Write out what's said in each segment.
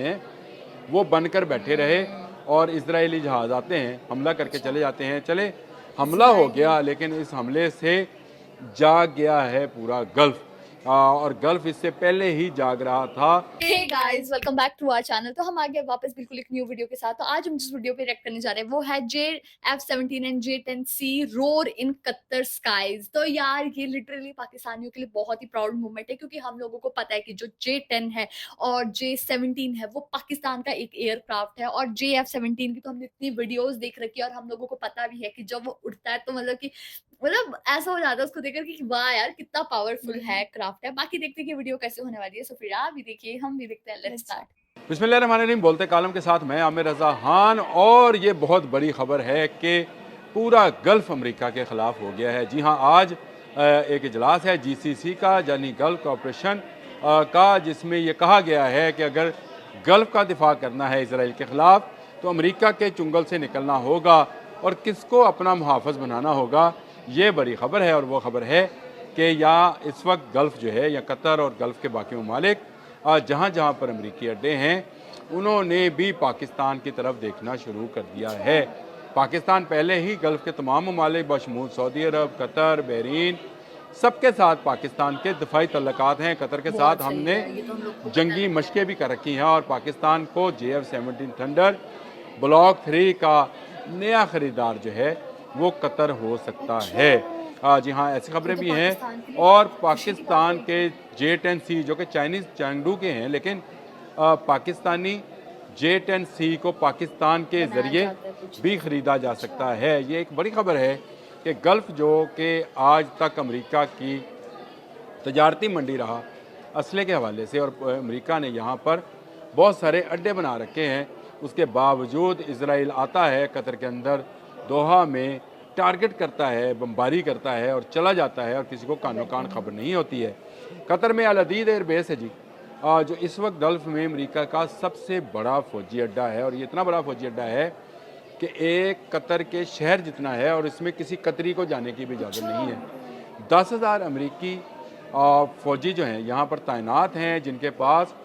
हैं वो बनकर बैठे रहे और इजरायली जहाज आते हैं, हमला करके चले जाते हैं। चले हमला हो गया, लेकिन इस हमले से जाग गया है पूरा गल्फ। और गल्फ इससे पहले ही जाग रहा था। Hey guys, welcome back to our channel. तो हम आ गए वापस बिल्कुल एक न्यू वीडियो के साथ। तो आज हम जिस वीडियो पे रिएक्ट करने जा रहे हैं वो है JF-17 and J-10C roar in Qatar skies. तो यार ये लिटरली पाकिस्तानियों के लिए बहुत ही प्राउड मोमेंट है, क्योंकि हम लोगों को पता है कि जो J-10 है और J-17 है वो पाकिस्तान का एक एयरक्राफ्ट है, और JF-17 की तो हमने इतनी वीडियोज देख रखी है और हम लोगों को पता भी है कि जब वो उड़ता है तो मतलब ऐसा हो जाता है उसको देखकर कि वाह यार कितना पावरफुल है, क्राफ्ट है। बाकी देखते हैं कि वीडियो कैसे होने वाली है। सो फिर आप भी देखिए, हम भी देखते हैं। Let's start. बिस्मिल्लाहिर्रहमानिर्रहीम। बोलते कालम के साथ मैं आमिर रजा खान। और ये बहुत बड़ी खबर है कि पूरा गल्फ अमेरिका के ख़िलाफ़ हो गया है। जी हाँ, आज एक इजलास है GCC का, यानी गल्फ कॉपरेशन का, जिसमें ये कहा गया है कि अगर गल्फ का दिफा करना है इसराइल के ख़िलाफ़ तो अमेरिका के चुंगल से निकलना होगा और किसको अपना मुहाफ़िज़ बनाना होगा। ये बड़ी खबर है, और वो खबर है कि या इस वक्त गल्फ जो है, या कतर और गल्फ के बाकी ममालिक जहाँ जहाँ पर अमरीकी अड्डे हैं, उन्होंने भी पाकिस्तान की तरफ देखना शुरू कर दिया है। पाकिस्तान पहले ही गल्फ के तमाम ममालिक बशमूल सऊदी अरब, कतर, बहरीन, सबके साथ पाकिस्तान के दफाई तल्लुकात हैं। कतर के साथ हमने जंगी मशकें भी कर रखी हैं, और पाकिस्तान को JF-17 थंडर ब्लॉक 3 का नया ख़रीदार जो है वो कतर हो सकता है। जी हाँ, ऐसी खबरें भी हैं। और पाकिस्तान के J-10C जो कि चाइनीज़ चैंगडू के हैं, लेकिन पाकिस्तानी J-10C को पाकिस्तान के ज़रिए भी ख़रीदा जा सकता है। ये एक बड़ी खबर है कि गल्फ़ जो कि आज तक अमेरिका की तजारती मंडी रहा असले के हवाले से, और अमेरिका ने यहाँ पर बहुत सारे अड्डे बना रखे हैं, उसके बावजूद इसराइल आता है कतर के अंदर, दोहा में टारगेट करता है, बमबारी करता है और चला जाता है, और किसी को कानो कान खबर नहीं होती है। कतर में अल अदीद एयरबेस है जी, जो इस वक्त गल्फ़ में अमेरिका का सबसे बड़ा फ़ौजी अड्डा है। और ये इतना बड़ा फ़ौजी अड्डा है कि एक कतर के शहर जितना है, और इसमें किसी कतरी को जाने की भी इजाज़त नहीं है। 10,000 अमरीकी फ़ौजी जो हैं यहाँ पर तैनात हैं, जिनके पास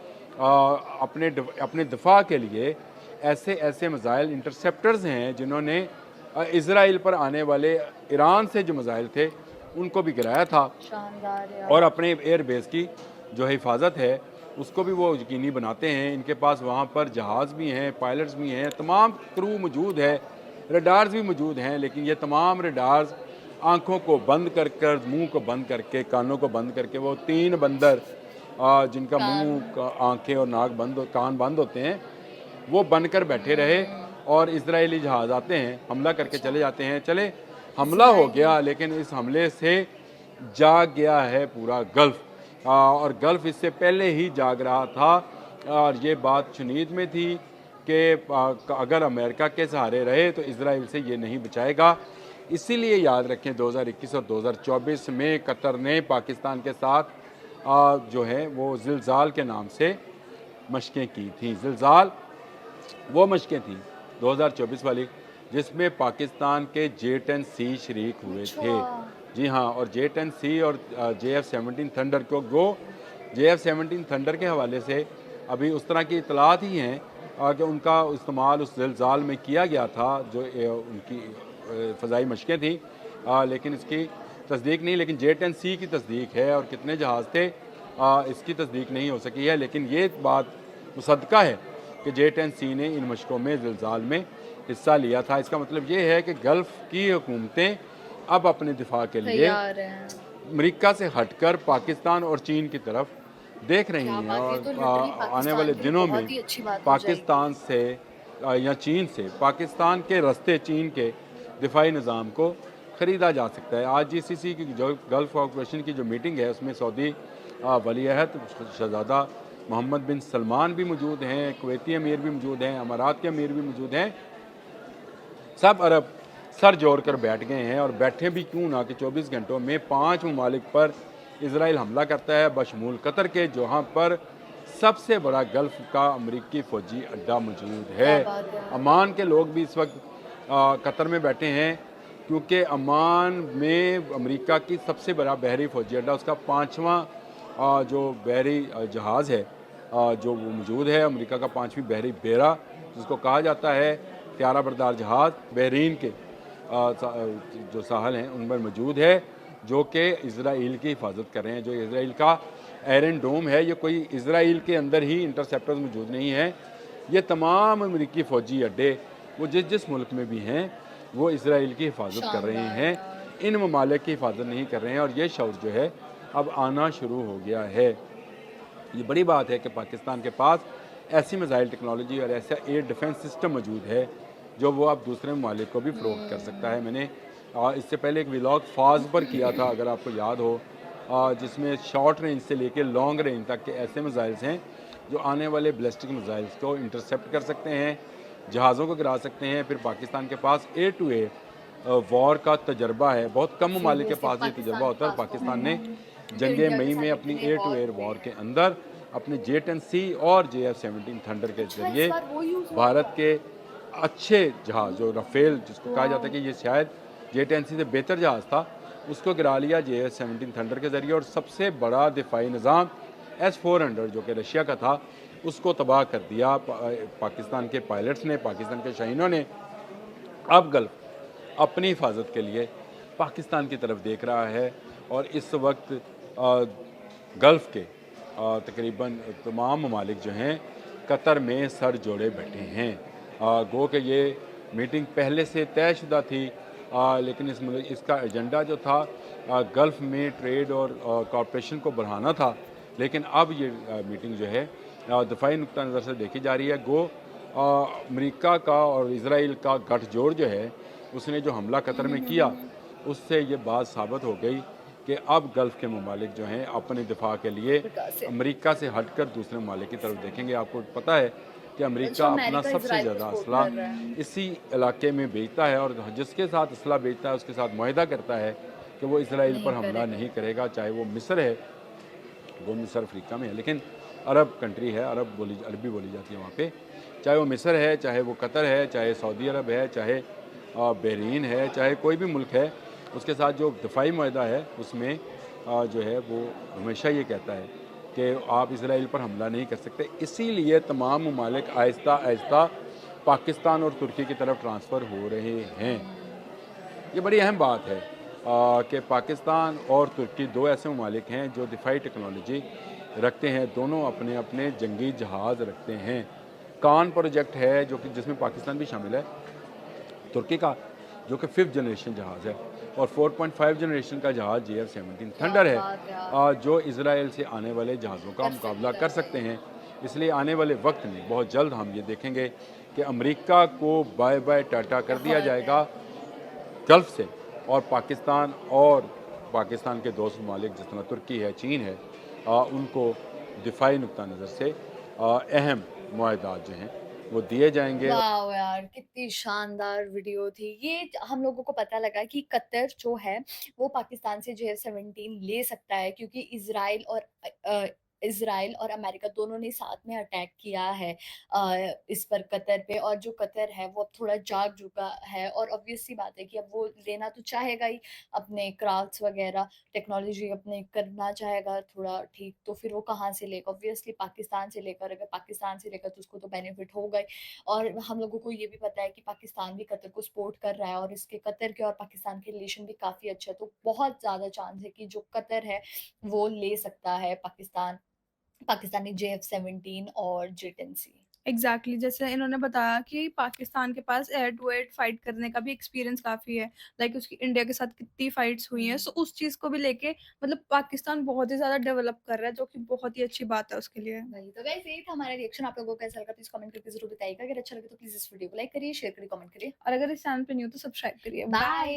अपने दिफा के लिए ऐसे ऐसे मिसाइल इंटरसेप्टर्स हैं जिन्होंने इसराइल पर आने वाले ईरान से जो मिसाइल थे उनको भी गिराया था। शानदार यार। और अपने एयर बेस की जो हिफाजत है उसको भी वो यकीनी बनाते हैं। इनके पास वहाँ पर जहाज़ भी हैं, पायलट्स भी हैं, तमाम क्रू मौजूद है, रडार्स भी मौजूद हैं। लेकिन ये तमाम रडार्स आँखों को बंद कर कर, मुँह को बंद करके, कानों को बंद करके, वो 3 बंदर जिनका मुँह, आँखें और नाक बंद, कान बंद होते हैं, वो बनकर बैठे रहे और इजरायली जहाज़ आते हैं, हमला करके चले जाते हैं। चले हमला हो गया, लेकिन इस हमले से जाग गया है पूरा गल्फ। और गल्फ इससे पहले ही जाग रहा था, और ये बात शुनीद में थी कि अगर अमेरिका के सहारे रहे तो इसराइल से ये नहीं बचाएगा। इसीलिए याद रखें 2021 और 2024 में कतर ने पाकिस्तान के साथ जो है वो ज़िलज़ाल के नाम से मशकें की थी। ज़िलज़ाल वो मशकें थी 2024 वाली, जिसमें पाकिस्तान के J-10C शरीक हुए थे। जी हाँ, और J-10C और JF-17 थंडर को JF-17 थंडर के हवाले से अभी उस तरह की इतलात ही हैं कि उनका इस्तेमाल उस ज़िलज़ाल में किया गया था, जो उनकी फ़ज़ाई मशकें थी। लेकिन इसकी तस्दीक नहीं, लेकिन J-10C की तस्दीक है, और कितने जहाज़ थे इसकी तस्दीक नहीं हो सकी है। लेकिन ये बात मुसद्दक़ा है कि J-10C ने इन मशकों में ज़िलज़ाल में हिस्सा लिया था। इसका मतलब ये है कि गल्फ़ की हुकूमतें अब अपने दिफा के लिए अमेरिका से हटकर पाकिस्तान और चीन की तरफ देख रही हैं, और आने वाले दिनों में पाकिस्तान से या चीन से, पाकिस्तान के रास्ते चीन के दिफाई निज़ाम को ख़रीदा जा सकता है। आज GCC की जो गल्फ़ कॉरपोरेशन की जो मीटिंग है, उसमें सऊदी वलीअहद शहज़ादा मोहम्मद बिन सलमान भी मौजूद हैं, कुवैती अमीर भी मौजूद हैं, अमारात के अमीर भी मौजूद हैं। सब अरब सर जोड़ कर बैठ गए हैं, और बैठे भी क्यों ना कि 24 घंटों में 5 ममालिक पर इसराइल हमला करता है, बशमूल कतर के, जहाँ पर सबसे बड़ा गल्फ़ का अमरीकी फ़ौजी अड्डा मौजूद है। अमान के लोग भी इस वक्त कतर में बैठे हैं, क्योंकि अमान में अमेरिका की सबसे बड़ा बहरी फ़ौजी अड्डा, उसका 5वां जो बहरी जहाज़ है जो वो मौजूद है। अमेरिका का 5वीं बहरी बेड़ा जिसको कहा जाता है, त्यारा बरदार जहाज़ बहरीन के जो साहल हैं उन पर मौजूद है, जो कि इसराइल की हिफाजत कर रहे हैं। जो इसराइल का आयरन डोम है, ये कोई इसराइल के अंदर ही इंटरसेप्टर्स मौजूद नहीं हैं। ये तमाम अमेरिकी फ़ौजी अड्डे वो जिस जिस मुल्क में भी हैं, वो इसराइल की हिफाजत कर रहे शानदार हैं, यार। इन ममालिक की हिफाजत नहीं कर रहे हैं। और ये शऊर जो है अब आना शुरू हो गया है। ये बड़ी बात है कि पाकिस्तान के पास ऐसी मिसाइल टेक्नोलॉजी और ऐसा एयर डिफेंस सिस्टम मौजूद है, जो वो अब दूसरे ममालिक को भी फ़रोख्त कर सकता है। मैंने इससे पहले एक व्लॉग फ़ाज़ पर किया था, अगर आपको याद हो, जिसमें शॉर्ट रेंज से लेकर लॉन्ग रेंज तक के ऐसे मिसाइल्स हैं जो आने वाले बैलिस्टिक मिसाइल्स को इंटरसेप्ट कर सकते हैं, जहाज़ों को गिरा सकते हैं। फिर पाकिस्तान के पास एयर टू एयर वॉर का तजर्बा है। बहुत कम ममालिक के सीरियसली पास ये तजर्बा पाकिस्तान के होता है। और पास तो पाकिस्तान ने है जो जंग इंडिया के मई में साथ अपनी इतने एयर टू वॉर एयर हुए वॉर के हैं। अंदर अपने J-10C और JF-17 थंडर के अच्छा, इस ज़रिए बार वो यूज़ हो भारत गया? के अच्छे जहाज़ जो राफेल जिसको कहा जाता है वाओ! कि ये शायद J-10C से बेहतर जहाज़ था, उसको गिरा लिया JF-17 थंडर के ज़रिए। और सबसे बड़ा दिफाई निज़ाम S-400 जो कि रशिया का था, उसको तबाह कर दिया पाकिस्तान के पायलट्स ने, पाकिस्तान के शाहीनों ने। अब गल्फ़ अपनी हिफाजत के लिए पाकिस्तान की तरफ देख रहा है। और इस वक्त गल्फ़ के तकरीबन तमाम ममालिक जो हैं कतर में सर जोड़े बैठे हैं। गो कि ये मीटिंग पहले से तयशुदा थी, लेकिन इसका एजेंडा जो था गल्फ़ में ट्रेड और कॉरपोरेशन को बढ़ाना था। लेकिन अब ये मीटिंग जो है दफ़ाई नुक्ता नज़र से देखी जा रही है। गो अमेरिका का और इसराइल का गठजोड़ जो है, उसने जो हमला कतर में किया, उससे ये बात साबित हो गई कि अब गल्फ़ के ममालिक जो हैं अपने दिफा के लिए अफ्रीका से। अमेरिका से हटकर दूसरे ममालिक की तरफ देखेंगे। आपको पता है कि अच्छा, अमेरिका अपना अमेरिका सबसे इज़राइल को ज़्यादा सपोर्ट असला कर रहा है। इसी इलाके में बेचता है, और जिसके साथ असला बेचता है उसके साथ मुआहदा करता है कि वो इसराइल पर नहीं हमला करेगा। नहीं करेगा। चाहे वो मिस्र है, वो मिस्र अफ्रीका में है, लेकिन अरब कंट्री है, अरबी बोली जाती है वहाँ पे। चाहे वो मिस्र है, चाहे वो कतर है, चाहे सऊदी अरब है, चाहे बहरीन है, चाहे कोई भी मुल्क है, उसके साथ जो दफ़ाई मुआहदा है उसमें जो है वो हमेशा ये कहता है कि आप इसराइल पर हमला नहीं कर सकते। इसीलिए तमाम ममालिक आहिस्ता आहिस्ता पाकिस्तान और तुर्की की तरफ ट्रांसफ़र हो रहे हैं। ये बड़ी अहम बात है कि पाकिस्तान और तुर्की दो ऐसे ममालिक हैं जो दिफाई टेक्नोलॉजी रखते हैं। दोनों अपने अपने जंगी जहाज़ रखते हैं। कान प्रोजेक्ट है जो कि जिसमें पाकिस्तान भी शामिल है, तुर्की का, जो कि 5th जनरेशन जहाज़ है। और 4.5 जनरेशन का जहाज़ JF-17 क्या थंडर है, बात है यार! जो इसराइल से आने वाले जहाज़ों का कर मुकाबला सकता कर है। सकते हैं। इसलिए आने वाले वक्त में बहुत जल्द हम ये देखेंगे कि अमेरिका को बाय बाय टाटा कर दिया बहुत है। जाएगा गल्फ़ से, और पाकिस्तान के दोस्त ममालिक जिस तरह तुर्की है, चीन है, उनको दिफाई नुक्ता नज़र से अहम मुआहदात जो हैं वो दिए जाएंगे। वाओ यार! कितनी शानदार वीडियो थी। ये हम लोगों को पता लगा कि कतर जो है, वो पाकिस्तान से JF-17 ले सकता है क्योंकि इज़राइल और अमेरिका दोनों ने साथ में अटैक किया है इस पर कतर पे, और जो कतर है वो अब थोड़ा जाग चुका है और ऑब्वियस सी बात है कि अब वो लेना तो चाहेगा ही अपने क्राफ्ट्स वगैरह, टेक्नोलॉजी अपने करना चाहेगा थोड़ा ठीक, तो फिर वो कहाँ से लेगा? ऑब्वियसली पाकिस्तान से लेकर, अगर पाकिस्तान से लेगा तो उसको तो बेनिफिट होगा ही। और हम लोगों को ये भी पता है कि पाकिस्तान भी कतर को सपोर्ट कर रहा है और इसके कतर के और पाकिस्तान के रिलेशन भी काफ़ी अच्छे हैं। तो बहुत ज़्यादा चांस है कि जो कतर है, वो ले सकता है पाकिस्तानी JF-17 और J-10C। एग्जैक्टली जैसे इन्होंने बताया कि पाकिस्तान के पास एयर टू एयर फाइट करने का भी एक्सपीरियंस काफ़ी है। लाइक उसकी इंडिया के साथ कितनी फाइट्स हुई हैं, हुँ। सो उस चीज़ को भी लेके मतलब पाकिस्तान बहुत ही ज़्यादा डेवलप कर रहा है, जो कि बहुत ही अच्छी बात है उसके लिए। वही तो गाइस, यही था हमारा रिएक्शन। आप लोगों को कैसा लगा प्लीज़ कमेंट करके ज़रूर बताइएगा। अगर अच्छा लगे तो प्लीज़ इस वीडियो को लाइक करिए, शेयर करिए, कमेंट करिए। और अगर इस चैनल पे न्यू हो तो सब्सक्राइब करिए। बाय। बाय।